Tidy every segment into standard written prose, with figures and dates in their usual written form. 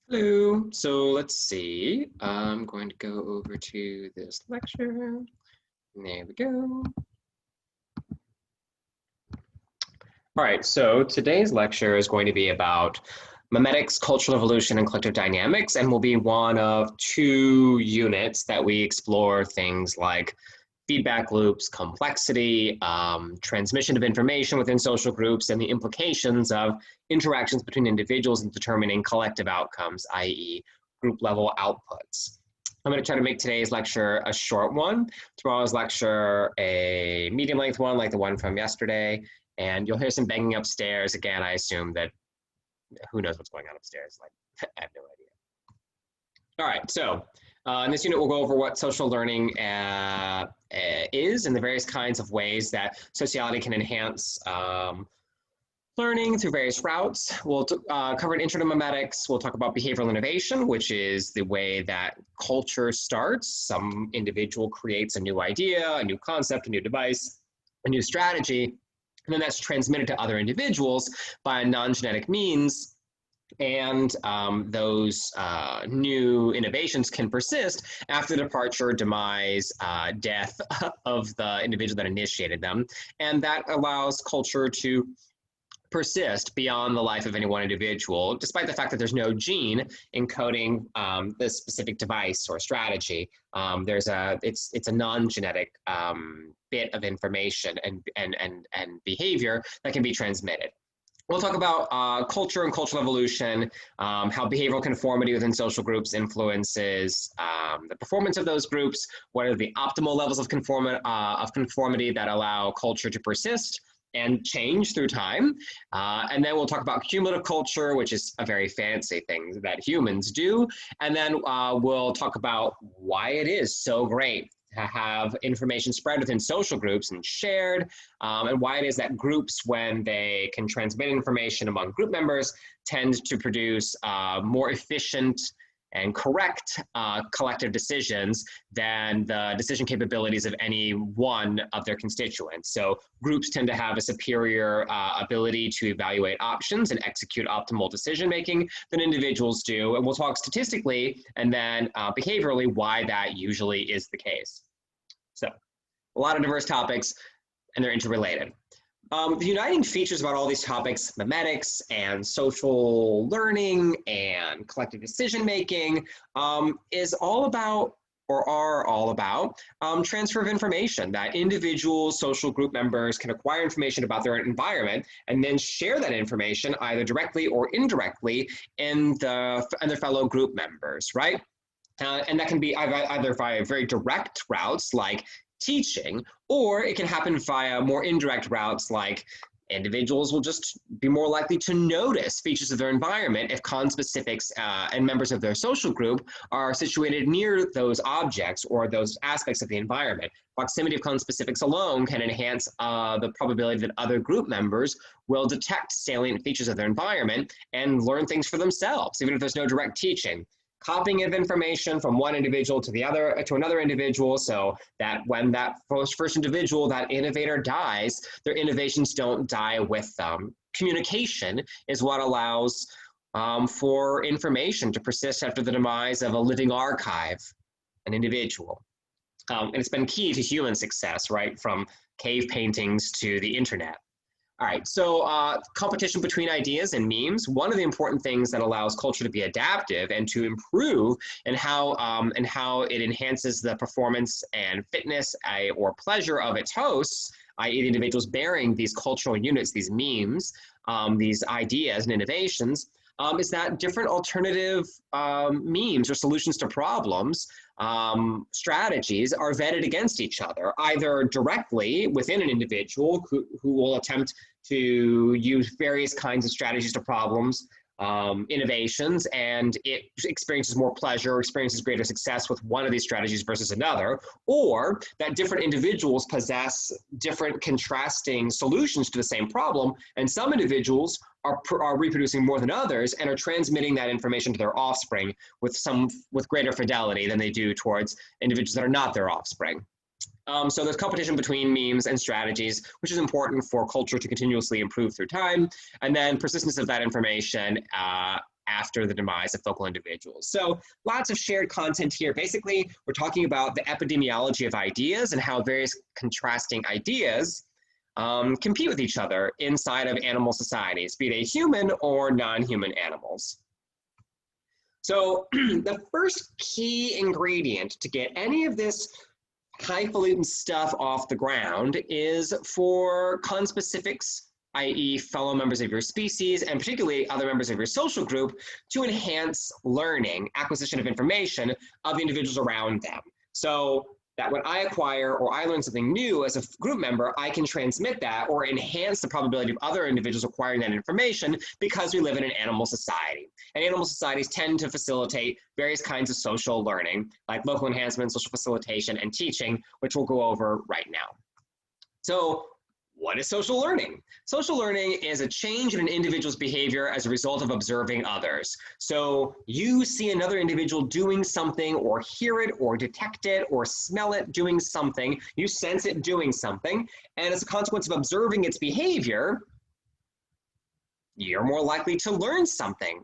Hello. So let's see. I'm going to go over to this lecture. There we go. All right. So today's lecture is going to be about mimetics, cultural evolution, and collective dynamics, and will be one of two units that we explore things like feedback loops, complexity, transmission of information within social groups, and the implications of interactions between individuals in determining collective outcomes, i.e. group level outputs. I'm going to try to make today's lecture a short one, tomorrow's lecture a medium length one like the one from yesterday, and you'll hear some banging upstairs. Again, I assume that who knows what's going on upstairs, like I have no idea. All right, so in this unit, we'll go over what social learning is and the various kinds of ways that sociality can enhance learning through various routes. We'll cover an intro to mimetics. We'll talk about behavioral innovation, which is the way that culture starts. Some individual creates a new idea, a new concept, a new device, a new strategy, and then that's transmitted to other individuals by non-genetic means, and those new innovations can persist after the departure, demise, death of the individual that initiated them. And that allows culture to persist beyond the life of any one individual, despite the fact that there's no gene encoding this specific device or strategy. It's a non-genetic bit of information and behavior that can be transmitted. We'll talk about culture and cultural evolution, how behavioral conformity within social groups influences the performance of those groups, what are the optimal levels of conformity that allow culture to persist and change through time. And then we'll talk about cumulative culture, which is a very fancy thing that humans do. And then we'll talk about why it is so great to have information spread within social groups and shared, and why it is that groups, when they can transmit information among group members, tend to produce more efficient and correct collective decisions than the decision capabilities of any one of their constituents. So groups tend to have a superior ability to evaluate options and execute optimal decision making than individuals do. And we'll talk statistically and then behaviorally why that usually is the case. So a lot of diverse topics, and they're interrelated. The uniting features about all these topics, mimetics and social learning and collective decision making, is all about, or are all about, transfer of information, that individual social group members can acquire information about their environment and then share that information either directly or indirectly in their fellow group members, right? And that can be either via very direct routes like teaching, or it can happen via more indirect routes like individuals will just be more likely to notice features of their environment if conspecifics and members of their social group are situated near those objects or those aspects of the environment. Proximity of conspecifics alone can enhance the probability that other group members will detect salient features of their environment and learn things for themselves, even if there's no direct teaching. Copying of information from one individual to another individual, so that when that first individual, that innovator dies, their innovations don't die with them. Communication is what allows for information to persist after the demise of a living archive, an individual. And it's been key to human success, right, from cave paintings to the internet. All right, so competition between ideas and memes. One of the important things that allows culture to be adaptive and to improve and how it enhances the performance and fitness or pleasure of its hosts, i.e. the individuals bearing these cultural units, these memes, these ideas and innovations, is that different alternative memes or solutions to problems, strategies are vetted against each other, either directly within an individual who will attempt to use various kinds of strategies to problems, innovations, and it experiences more pleasure, experiences greater success with one of these strategies versus another, or that different individuals possess different contrasting solutions to the same problem, and some individuals are reproducing more than others and are transmitting that information to their offspring with greater fidelity than they do towards individuals that are not their offspring. So there's competition between memes and strategies, which is important for culture to continuously improve through time. And then persistence of that information after the demise of focal individuals. So lots of shared content here. Basically, we're talking about the epidemiology of ideas and how various contrasting ideas compete with each other inside of animal societies, be they human or non-human animals. So the first key ingredient to get any of this highfalutin stuff off the ground is for conspecifics, i.e. fellow members of your species, and particularly other members of your social group, to enhance learning, acquisition of information of the individuals around them. So that when I acquire or I learn something new as a group member, I can transmit that or enhance the probability of other individuals acquiring that information because we live in an animal society. And animal societies tend to facilitate various kinds of social learning, like local enhancement, social facilitation, and teaching, which we'll go over right now. So what is social learning? Social learning is a change in an individual's behavior as a result of observing others. So you see another individual doing something, or hear it, or detect it, or smell it doing something. You sense it doing something, and as a consequence of observing its behavior, you're more likely to learn something.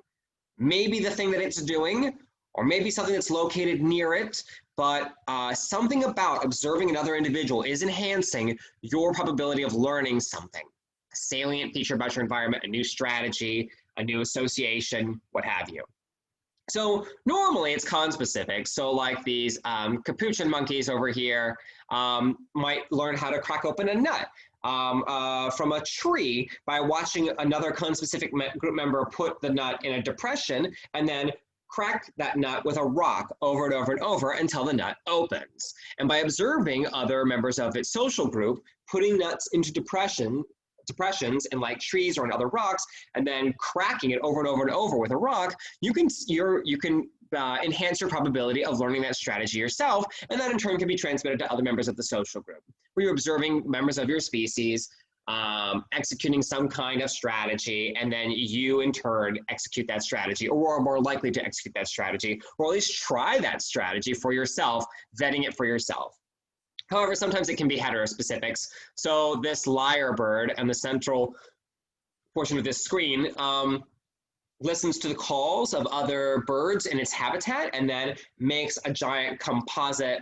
Maybe the thing that it's doing, or maybe something that's located near it, but something about observing another individual is enhancing your probability of learning something. A salient feature about your environment, a new strategy, a new association, what have you. So normally it's conspecific. So like these capuchin monkeys over here might learn how to crack open a nut from a tree by watching another conspecific group member put the nut in a depression and then crack that nut with a rock over and over and over until the nut opens. And by observing other members of its social group putting nuts into depressions in like trees or in other rocks, and then cracking it over and over and over with a rock, you can enhance your probability of learning that strategy yourself, and that in turn can be transmitted to other members of the social group, where you're observing members of your species executing some kind of strategy, and then you in turn execute that strategy, or are more likely to execute that strategy, or at least try that strategy for yourself, vetting it for yourself. However, sometimes it can be heterospecifics. So this lyrebird and the central portion of this screen listens to the calls of other birds in its habitat and then makes a giant composite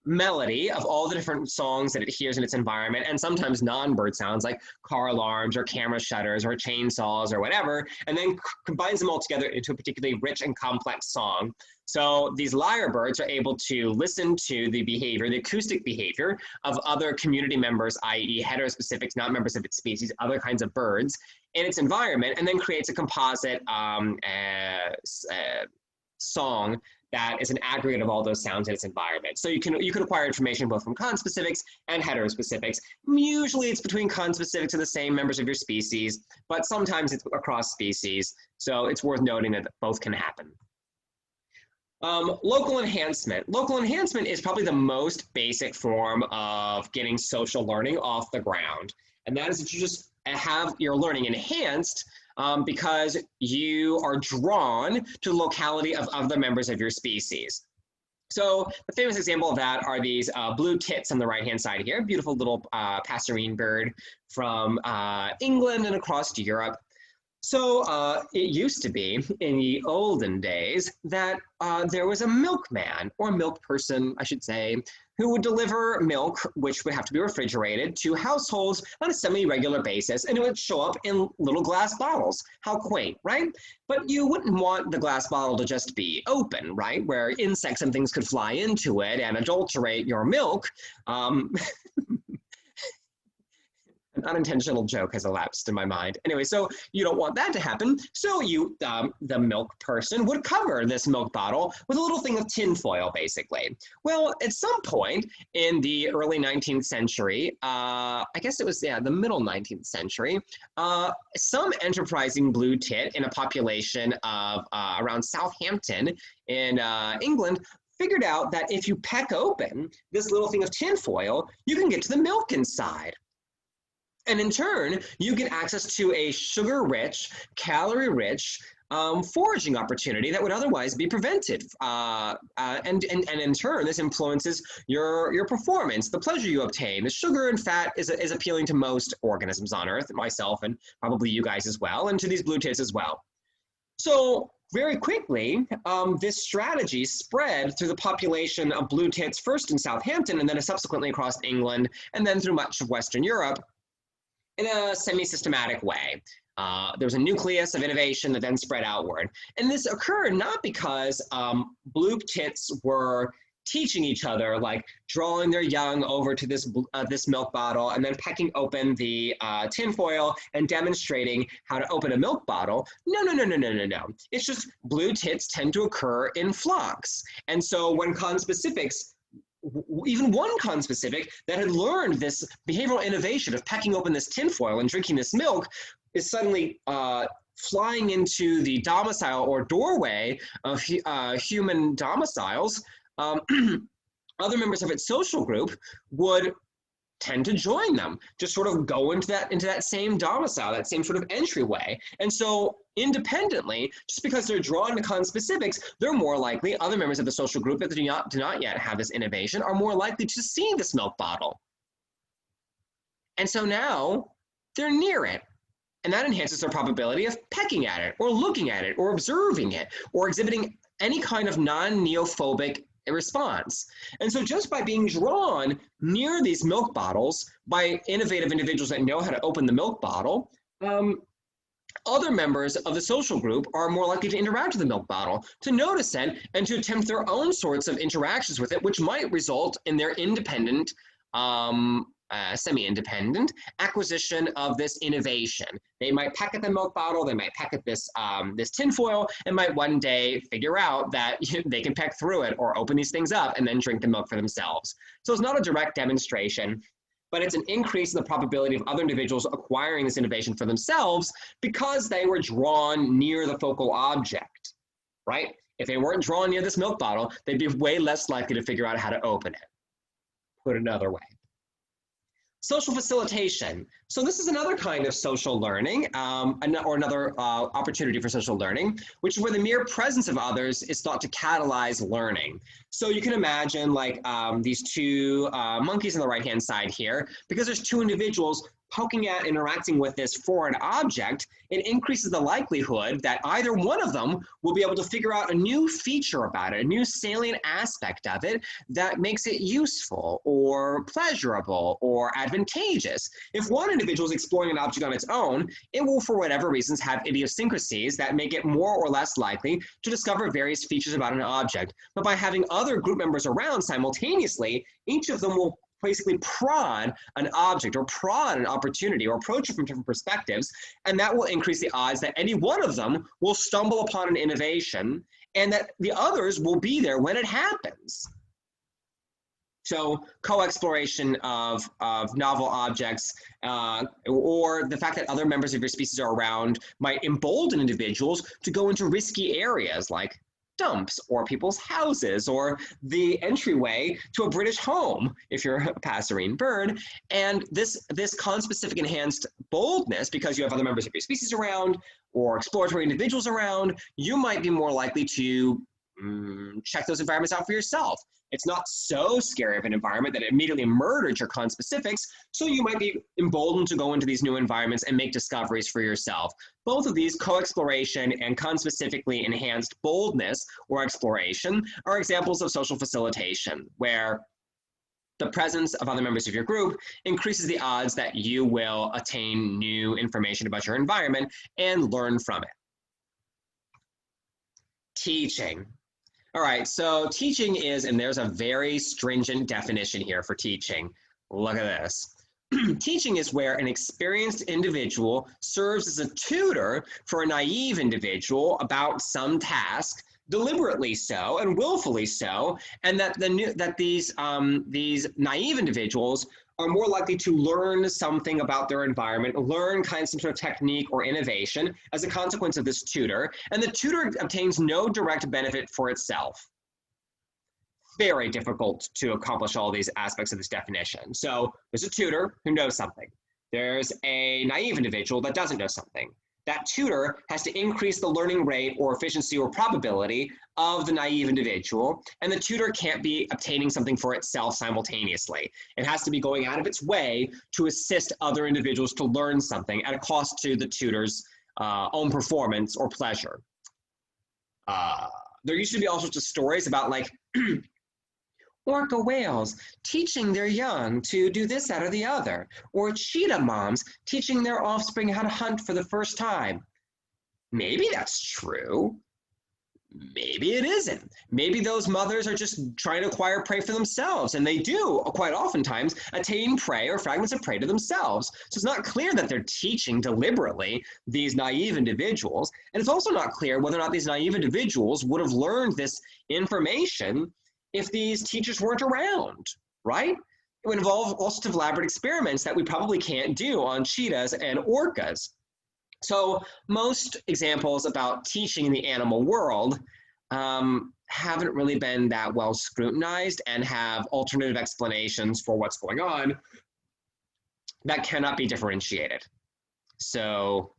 melody of all the different songs that it hears in its environment, and sometimes non-bird sounds like car alarms or camera shutters or chainsaws or whatever, and then combines them all together into a particularly rich and complex song. So these lyrebirds are able to listen to the behavior, the acoustic behavior of other community members, i.e. heterospecifics, not members of its species, other kinds of birds in its environment, and then creates a composite song that is an aggregate of all those sounds in its environment. So you can acquire information both from conspecifics and heterospecifics. Usually it's between conspecifics and the same members of your species, but sometimes it's across species. So it's worth noting that both can happen. Local enhancement. Local enhancement is probably the most basic form of getting social learning off the ground. And that is that you just have your learning enhanced because you are drawn to the locality of other members of your species. So the famous example of that are these blue tits on the right-hand side here, beautiful little passerine bird from England and across to Europe. So it used to be in the olden days that there was a milkman, or milk person, I should say, who would deliver milk, which would have to be refrigerated, to households on a semi-regular basis, and it would show up in little glass bottles. How quaint, right? But you wouldn't want the glass bottle to just be open, right, where insects and things could fly into it and adulterate your milk. An unintentional joke has elapsed in my mind. Anyway, so you don't want that to happen. So you, the milk person, would cover this milk bottle with a little thing of tinfoil, basically. Well, at some point in the early 19th century, I guess it was, the middle 19th century, some enterprising blue tit in a population of around Southampton in England figured out that if you peck open this little thing of tinfoil, you can get to the milk inside. And in turn, you get access to a sugar-rich, calorie-rich, foraging opportunity that would otherwise be prevented. And in turn, this influences your performance, the pleasure you obtain. The sugar and fat is appealing to most organisms on Earth, myself and probably you guys as well, and to these blue tits as well. So very quickly, this strategy spread through the population of blue tits, first in Southampton and then subsequently across England and then through much of Western Europe in a semi-systematic way. There was a nucleus of innovation that then spread outward. And this occurred not because blue tits were teaching each other, like drawing their young over to this milk bottle and then pecking open the tinfoil and demonstrating how to open a milk bottle. No. It's just blue tits tend to occur in flocks. And so when conspecifics, even one conspecific that had learned this behavioral innovation of pecking open this tinfoil and drinking this milk is suddenly flying into the domicile or doorway of human domiciles, other members of its social group would tend to join them, just sort of go into that same domicile, that same sort of entryway. And so independently, just because they're drawn to conspecifics, they're more likely, other members of the social group that do not yet have this innovation are more likely to see this milk bottle. And so now they're near it. And that enhances their probability of pecking at it or looking at it or observing it or exhibiting any kind of non-neophobic response. And so just by being drawn near these milk bottles by innovative individuals that know how to open the milk bottle, other members of the social group are more likely to interact with the milk bottle, to notice it, and to attempt their own sorts of interactions with it, which might result in their independent, semi-independent acquisition of this innovation. They might peck at the milk bottle, they might peck at this tinfoil, and might one day figure out that they can peck through it or open these things up and then drink the milk for themselves. So it's not a direct demonstration, but it's an increase in the probability of other individuals acquiring this innovation for themselves because they were drawn near the focal object, right? If they weren't drawn near this milk bottle, they'd be way less likely to figure out how to open it. Put another way. Social facilitation. So this is another kind of social learning, or another opportunity for social learning, which is where the mere presence of others is thought to catalyze learning. So you can imagine like these two monkeys on the right-hand side here, because there's two individuals poking at, interacting with this foreign object, it increases the likelihood that either one of them will be able to figure out a new feature about it, a new salient aspect of it that makes it useful or pleasurable or advantageous. If one individual is exploring an object on its own, it will, for whatever reasons, have idiosyncrasies that make it more or less likely to discover various features about an object. But by having other group members around simultaneously, each of them will basically prod an object or prod an opportunity or approach it from different perspectives, and that will increase the odds that any one of them will stumble upon an innovation and that the others will be there when it happens. So co-exploration of novel objects or the fact that other members of your species are around might embolden individuals to go into risky areas like dumps or people's houses or the entryway to a British home if you're a passerine bird. And this conspecific enhanced boldness, because you have other members of your species around or exploratory individuals around, you might be more likely to check those environments out for yourself. It's not so scary of an environment that it immediately murdered your conspecifics, so you might be emboldened to go into these new environments and make discoveries for yourself. Both of these, co-exploration and conspecifically enhanced boldness or exploration, are examples of social facilitation, where the presence of other members of your group increases the odds that you will attain new information about your environment and learn from it. Teaching. All right, so teaching is, and there's a very stringent definition here for teaching. Look at this. Teaching is where an experienced individual serves as a tutor for a naive individual about some task, deliberately so and willfully so, and that these naive individuals are more likely to learn something about their environment, learn some sort of technique or innovation as a consequence of this tutor, and the tutor obtains no direct benefit for itself. Very difficult to accomplish all these aspects of this definition. So there's a tutor who knows something. There's a naive individual that doesn't know something. that tutor has to increase the learning rate or efficiency or probability of the naive individual, and the tutor can't be obtaining something for itself simultaneously. It has to be going out of its way to assist other individuals to learn something at a cost to the tutor's own performance or pleasure. There used to be all sorts of stories about like orca whales teaching their young to do this, that, or the other, or cheetah moms teaching their offspring how to hunt for the first time. Maybe that's true. Maybe it isn't. Maybe those mothers are just trying to acquire prey for themselves, and they do quite oftentimes attain prey or fragments of prey to themselves. So it's not clear that they're teaching deliberately these naive individuals, and it's also not clear whether or not these naive individuals would have learned this information if these teachers weren't around, right? It would involve all sorts of elaborate experiments that we probably can't do on cheetahs and orcas. So most examples about teaching in the animal world haven't really been that well scrutinized and have alternative explanations for what's going on that cannot be differentiated. So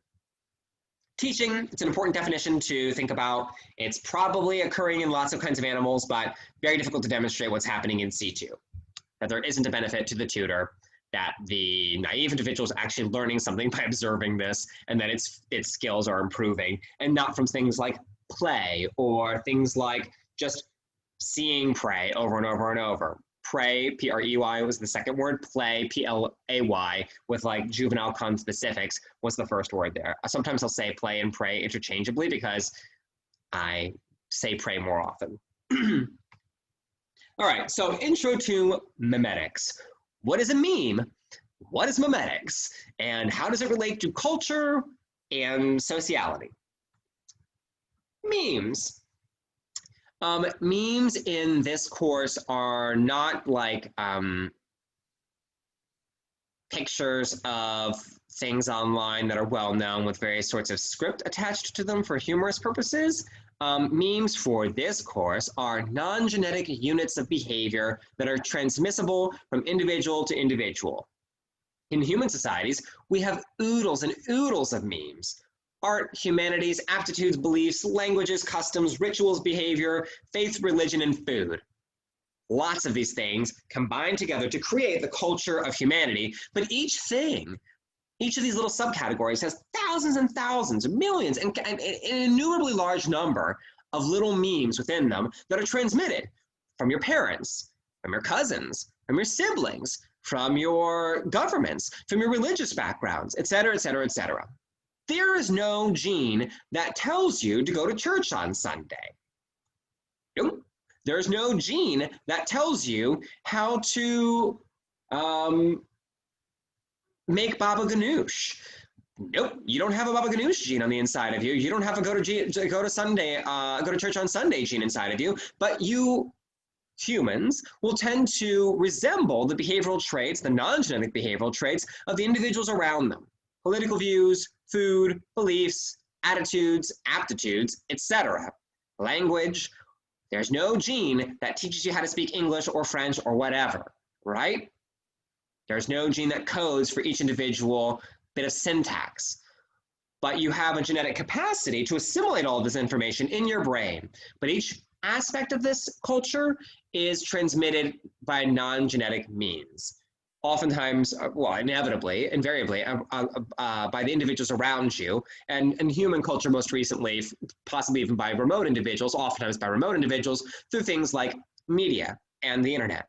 teaching, it's an important definition to think about. It's probably occurring in lots of kinds of animals, but very difficult to demonstrate what's happening in situ, that there isn't a benefit to the tutor, that the naive individual is actually learning something by observing this, and that its skills are improving, and not from things like play or things like just seeing prey over and over and over. Prey, P-R-E-Y, was the second word. Play, P-L-A-Y, with like juvenile conspecifics was the first word there. Sometimes I'll say play and prey interchangeably because I say prey more often. All right, so intro to mimetics. What is a meme? What is mimetics? And how does it relate to culture and sociality? Memes. Memes in this course are not like pictures of things online that are well known with various sorts of script attached to them for humorous purposes. Memes for this course are non-genetic units of behavior that are transmissible from individual to individual. In human societies, we have oodles and oodles of memes. Art, humanities, aptitudes, beliefs, languages, customs, rituals, behavior, faith, religion, and food. Lots of these things combine together to create the culture of humanity, but each thing, each of these little subcategories has thousands and thousands, millions, and an innumerably large number of little memes within them that are transmitted from your parents, from your cousins, from your siblings, from your governments, from your religious backgrounds, et cetera, et cetera, et cetera. There is no gene that tells you to go to church on Sunday. Nope. There's no gene that tells you how to make baba ganoush. Nope, you don't have a baba ganoush gene on the inside of you. You don't have a go to church on Sunday gene inside of you. But you humans will tend to resemble the behavioral traits, the non-genetic behavioral traits of the individuals around them. Political views, food, beliefs, attitudes, aptitudes, etc. Language. There's no gene that teaches you how to speak English or French or whatever, right? There's no gene that codes for each individual bit of syntax. But you have a genetic capacity to assimilate all of this information in your brain. But each aspect of this culture is transmitted by non-genetic means. Oftentimes, well, inevitably, invariably, by the individuals around you, and human culture most recently, possibly even by remote individuals, oftentimes by remote individuals, through things like media and the internet.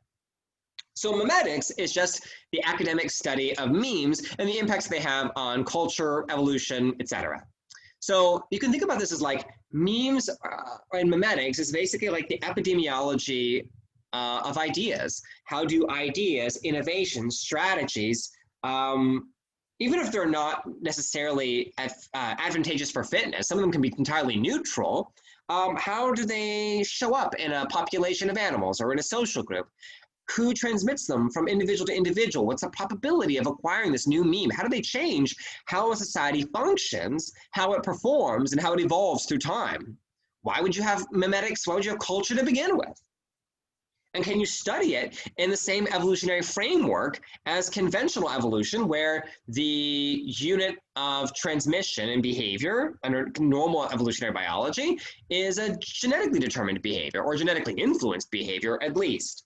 So mimetics is just the academic study of memes and the impacts they have on culture, evolution, etc. So you can think about this as like memes and mimetics is basically like the epidemiology of ideas. How do ideas, innovations, strategies, even if they're not necessarily advantageous for fitness, some of them can be entirely neutral, how do they show up in a population of animals or in a social group? Who transmits them from individual to individual? What's the probability of acquiring this new meme? How do they change how a society functions, how it performs, and how it evolves through time? Why would you have mimetics? Why would you have culture to begin with? And can you study it in the same evolutionary framework as conventional evolution, where the unit of transmission and behavior under normal evolutionary biology is a genetically determined behavior, or genetically influenced behavior at least?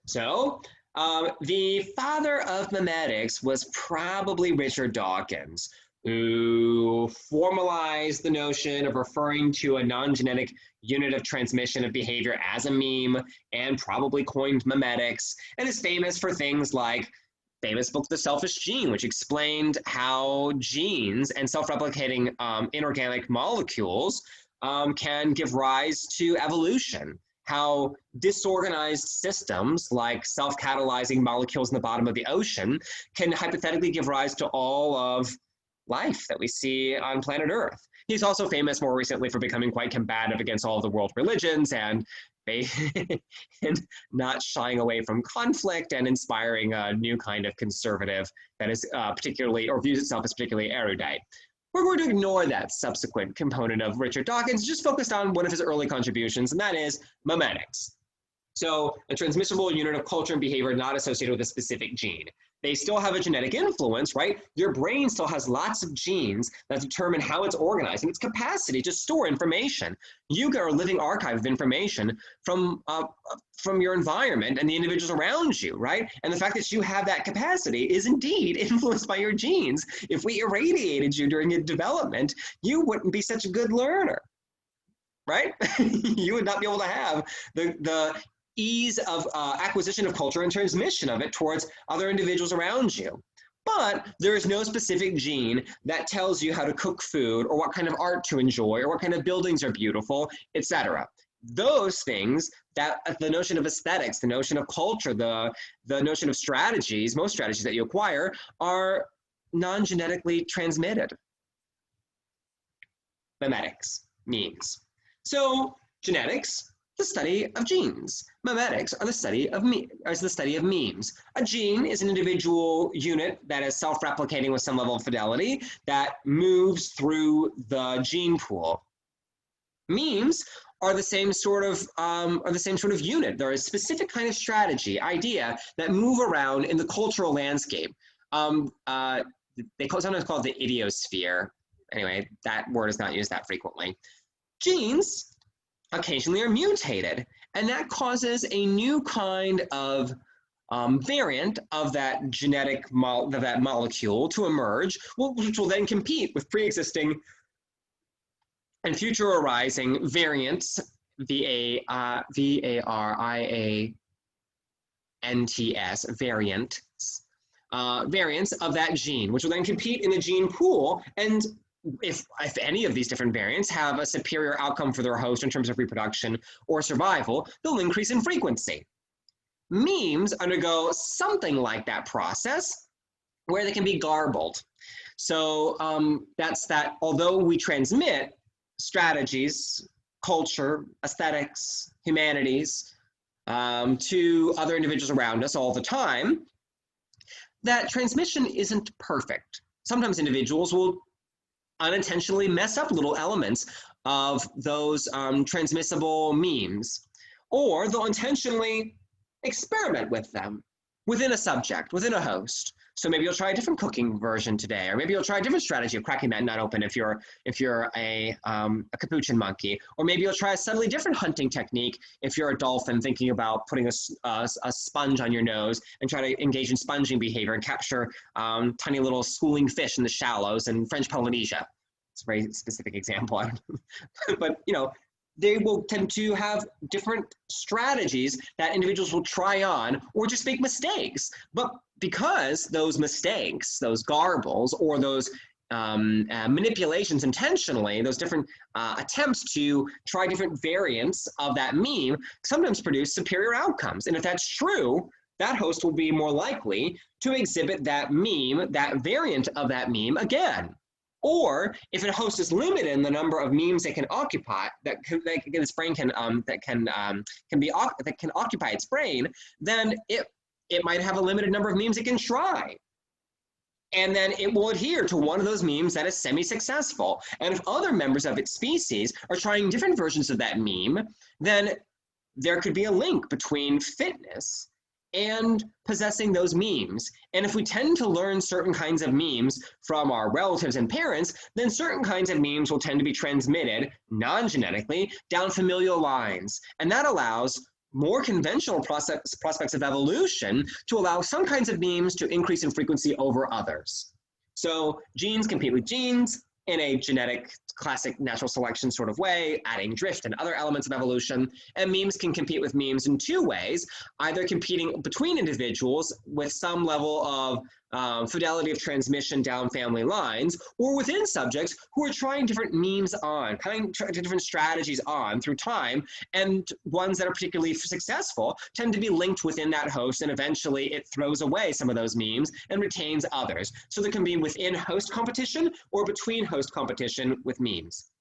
So, the father of mimetics was probably Richard Dawkins, who formalized the notion of referring to a non-genetic unit of transmission of behavior as a meme, and probably coined mimetics, and is famous for things like famous book The Selfish Gene, which explained how genes and self-replicating inorganic molecules can give rise to evolution. How disorganized systems like self-catalyzing molecules in the bottom of the ocean can hypothetically give rise to all of life that we see on planet Earth. He's also famous more recently for becoming quite combative against all of the world religions and not shying away from conflict, and inspiring a new kind of conservative that is particularly, or views itself as particularly erudite. We're going to ignore that subsequent component of Richard Dawkins, just focused on one of his early contributions, and that is mimetics. So a transmissible unit of culture and behavior not associated with a specific gene. They still have a genetic influence, right? Your brain still has lots of genes that determine how it's organized and its capacity to store information. You are a living archive of information from your environment and the individuals around you, right? And the fact that you have that capacity is indeed influenced by your genes. If we irradiated you during your development, you wouldn't be such a good learner, right? You would not be able to have the ease of acquisition of culture and transmission of it towards other individuals around you. But there is no specific gene that tells you how to cook food, or what kind of art to enjoy, or what kind of buildings are beautiful, etc. Those things, that the notion of aesthetics, the notion of culture, the notion of strategies, most strategies that you acquire are non-genetically transmitted. Mimetics, memes. So genetics, the study of genes. Mimetics are the study of memes. A gene is an individual unit that is self-replicating with some level of fidelity that moves through the gene pool. Memes are the same sort of unit. They're a specific kind of strategy, idea that move around in the cultural landscape. They sometimes call it the idiosphere. Anyway, that word is not used that frequently. Genes occasionally are mutated, and that causes a new kind of variant of that that molecule to emerge, which will then compete with pre-existing and future arising variants, variants, variants of that gene, which will then compete in the gene pool. And if any of these different variants have a superior outcome for their host in terms of reproduction or survival, they'll increase in frequency. Memes undergo something like that process, where they can be garbled. So that's that. Although we transmit strategies, culture, aesthetics, humanities to other individuals around us all the time, that transmission isn't perfect. Sometimes individuals will unintentionally mess up little elements of those transmissible memes, or they'll intentionally experiment with them within a subject, within a host. So maybe you'll try a different cooking version today, or maybe you'll try a different strategy of cracking that nut open if you're a capuchin monkey, or maybe you'll try a subtly different hunting technique if you're a dolphin thinking about putting a sponge on your nose and try to engage in sponging behavior and capture tiny little schooling fish in the shallows in French Polynesia. It's a very specific example, but you know, they will tend to have different strategies that individuals will try on, or just make mistakes. But because those mistakes, those garbles, or those manipulations intentionally, those different attempts to try different variants of that meme sometimes produce superior outcomes. And if that's true, that host will be more likely to exhibit that meme, that variant of that meme again. Or if a host is limited in the number of memes they can occupy, that its brain can occupy its brain, then it might have a limited number of memes it can try. And then it will adhere to one of those memes that is semi-successful. And if other members of its species are trying different versions of that meme, then there could be a link between fitness and possessing those memes. And if we tend to learn certain kinds of memes from our relatives and parents, then certain kinds of memes will tend to be transmitted non-genetically down familial lines. And that allows more conventional prospects of evolution to allow some kinds of memes to increase in frequency over others. So genes compete with genes in a genetic, classic natural selection sort of way, adding drift and other elements of evolution. And memes can compete with memes in two ways, either competing between individuals with some level of fidelity of transmission down family lines, or within subjects who are trying different memes on, trying different strategies on through time, and ones that are particularly successful tend to be linked within that host, and eventually it throws away some of those memes and retains others. So there can be within host competition or between host competition with memes.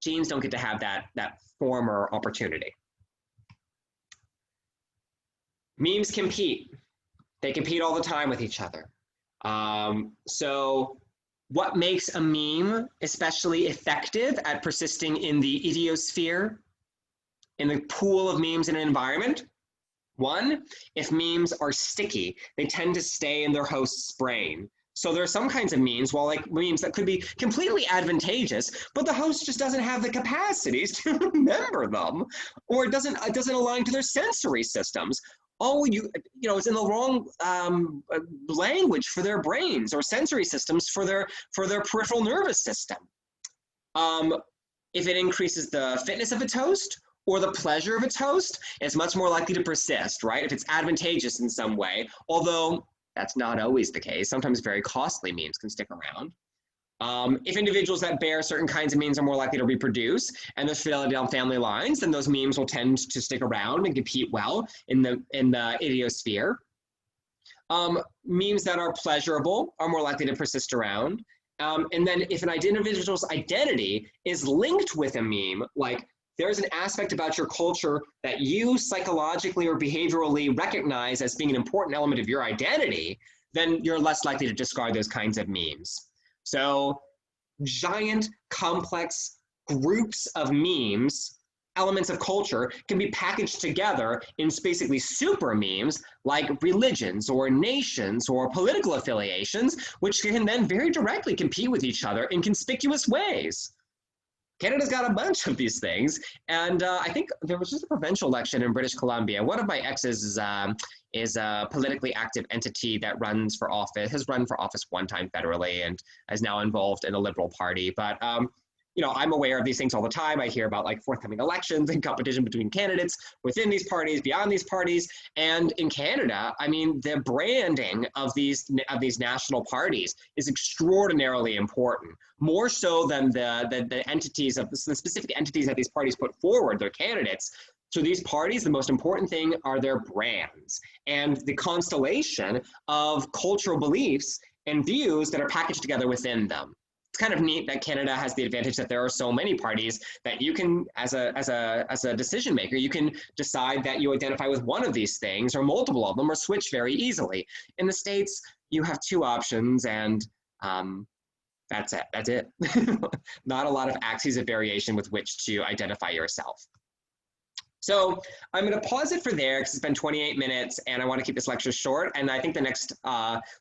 Genes don't get to have that former opportunity. Memes compete. They compete all the time with each other. So what makes a meme especially effective at persisting in the idiosphere, in the pool of memes in an environment? One, if memes are sticky, they tend to stay in their host's brain. So there are some kinds of memes, well, like memes that could be completely advantageous, but the host just doesn't have the capacities to remember them, or it doesn't align to their sensory systems. Oh, it's in the wrong language for their brains or sensory systems for their peripheral nervous system. If it increases the fitness of its host or the pleasure of its host, it's much more likely to persist, right? If it's advantageous in some way, although that's not always the case. Sometimes very costly memes can stick around. If individuals that bear certain kinds of memes are more likely to reproduce and there's fidelity on family lines, then those memes will tend to stick around and compete well in the idiosphere. Memes that are pleasurable are more likely to persist around. And then if an individual's identity is linked with a meme, like there's an aspect about your culture that you psychologically or behaviorally recognize as being an important element of your identity, then you're less likely to discard those kinds of memes. So giant, complex groups of memes, elements of culture, can be packaged together in basically super memes like religions or nations or political affiliations, which can then very directly compete with each other in conspicuous ways. Canada's got a bunch of these things, and I think there was just a provincial election in British Columbia. One of my exes is a politically active entity that has run for office one time federally and is now involved in the Liberal Party. But I'm aware of these things all the time. I hear about like forthcoming elections and competition between candidates within these parties, beyond these parties. And in Canada, I mean, the branding of these national parties is extraordinarily important, more so than the entities of the specific entities that these parties put forward, their candidates. So these parties, the most important thing are their brands and the constellation of cultural beliefs and views that are packaged together within them. It's kind of neat that Canada has the advantage that there are so many parties that you can, as a decision maker, you can decide that you identify with one of these things or multiple of them or switch very easily. In the States, you have two options and that's it. Not a lot of axes of variation with which to identify yourself. So I'm going to pause it for there because it's been 28 minutes and I want to keep this lecture short. And I think the next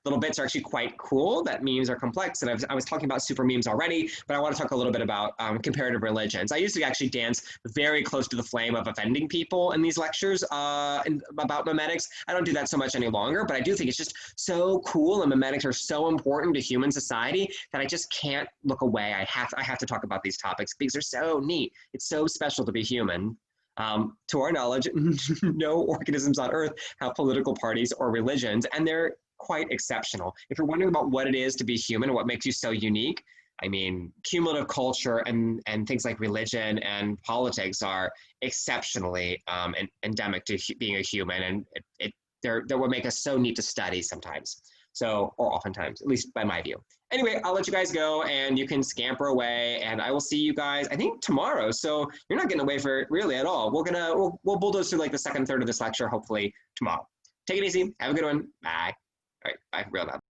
little bits are actually quite cool, that memes are complex. And I was talking about super memes already, but I want to talk a little bit about comparative religions. I used to actually dance very close to the flame of offending people in these lectures about mimetics. I don't do that so much any longer, but I do think it's just so cool and mimetics are so important to human society that I just can't look away. I have to talk about these topics because they're so neat. It's so special to be human. To our knowledge, no organisms on Earth have political parties or religions, and they're quite exceptional. If you're wondering about what it is to be human and what makes you so unique, I mean, cumulative culture and things like religion and politics are exceptionally endemic to being a human, and they're what make us so neat to study sometimes. So, or oftentimes, at least by my view. Anyway, I'll let you guys go and you can scamper away and I will see you guys, I think tomorrow. So you're not getting away for it really at all. We'll bulldoze through like the second third of this lecture, hopefully tomorrow. Take it easy. Have a good one. Bye. All right. Bye for real now though.